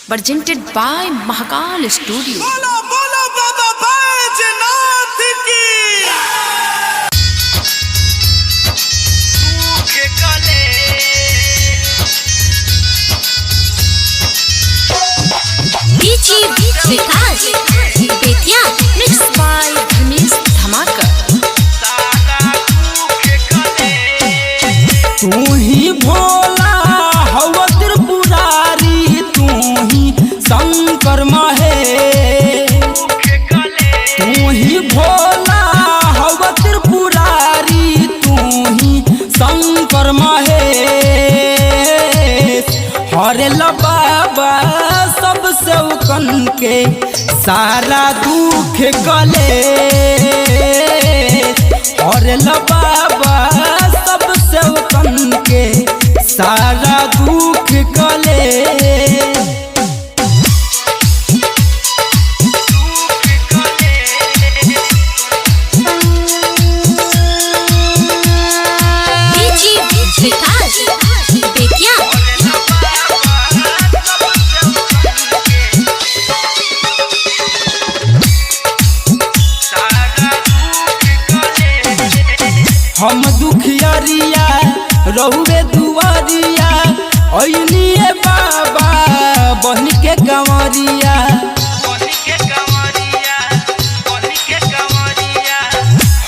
presented by Mahakal Studio. बोलो बोलो बाबा बैजनाथ की सूखे गले DJ Vikas Betia mixed by Dhanesh Dhamaka. सारा सूखे गले तू ही भोला हवा त्रिपुरारी, तू ही शंकर महेश। सूखे गले तू ही भोला हवा त्रिपुरारी, तू ही शंकर महेश। हरेला बाबा सब सेवकन के सारा दुख गले। हरेला बाबा सब सेवकन के सारा दुख गले। सूखे गले DJ Vikas Betia हम दुखियारिया रहुए दुआरिया, ऐनिए बाबा बन के कंवरिया।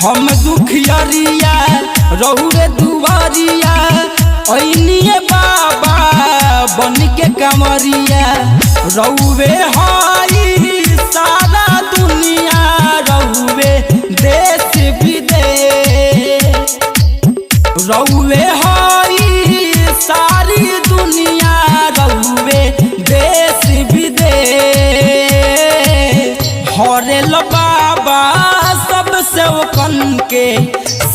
हम दुखियारिया रहुए दुआरिया, ऐनिए बाबा बन के कंवरिया। रहुए हाई सारा दुनिया, रहुए देश विदेश। रहुए हाई सारी दुनिया, रहुए देश विदेश। हरेल बाबा सब सेवकन के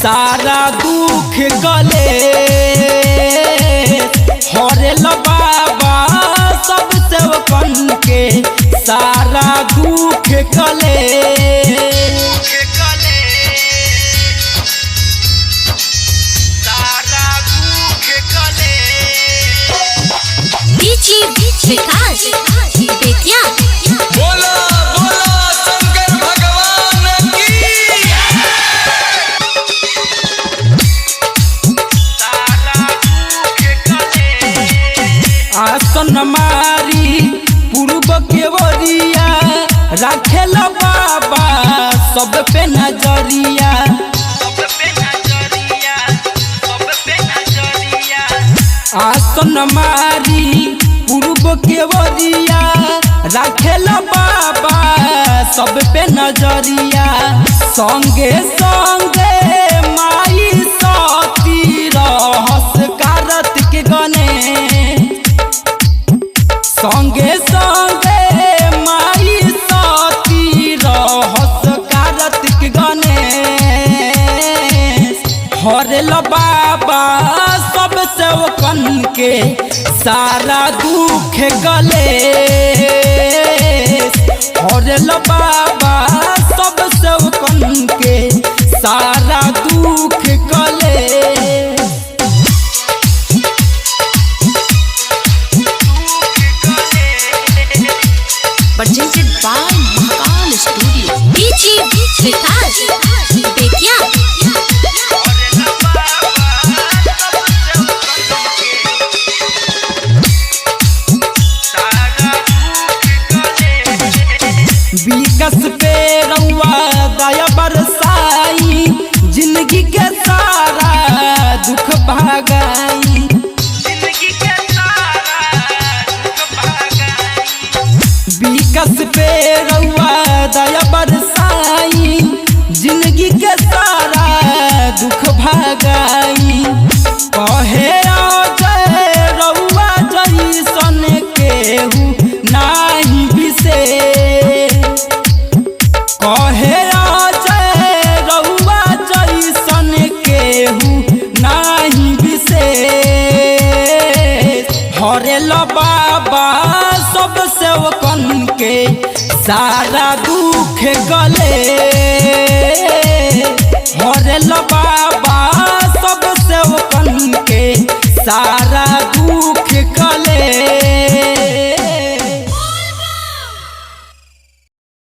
सारा दुख गले। हरेल बाबा सब सेवकन के सारा दुख गले। DJ Vikas Betia बोलो बोलो शंकर भगवान की सारा सूखे गले आसन मारी पूर्व के वरिया, राखेल बाबा सब पे नजरिया। सब पे नजरिया आसन मारी पूर्व के वरिया, राखेल बाबा सब पे नजरिया। संगे संगे माई सती रहस कार्तिक गने। संगे संगे माई सती रहस कार्तिक गणेश। हरेल बाबा सब सेवकन के सारा दुख गले। हरेल बाबा सब सेवकन के सारा दुख गले। presented by Mahakal Studio. DJ Vikas Betia विकस पे रउआ दया बरसाई, जिंदगी के सारा दुख भागाई। जिंदगी के सारा दुख भागाई विकस पे रउआ दया बरसाई, जिंदगी के सारा दुख भागाई। कहे जय रउआ जैसन केहू नाही विशेष। कहे जय रउआ जैसन केहू नाही विशेष। हरेल बाबा सब सेवकन के सारा दुख गले। हरेल बाबा